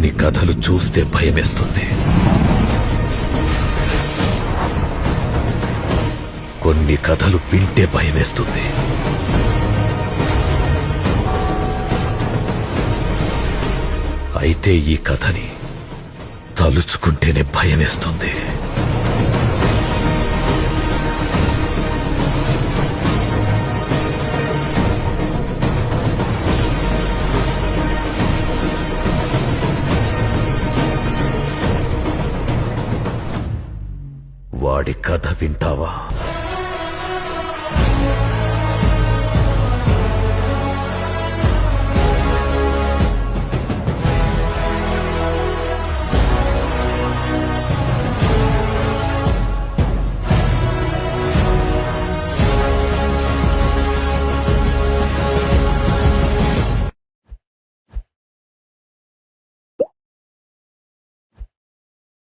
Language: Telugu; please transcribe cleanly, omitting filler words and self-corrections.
కొన్ని కథలు చూస్తే భయమేస్తుంది, కొన్ని కథలు వింటే భయమేస్తుంది. అయితే ఈ కథని తలుచుకుంటేనే భయమేస్తుంది. వాడి కథ వింటావా?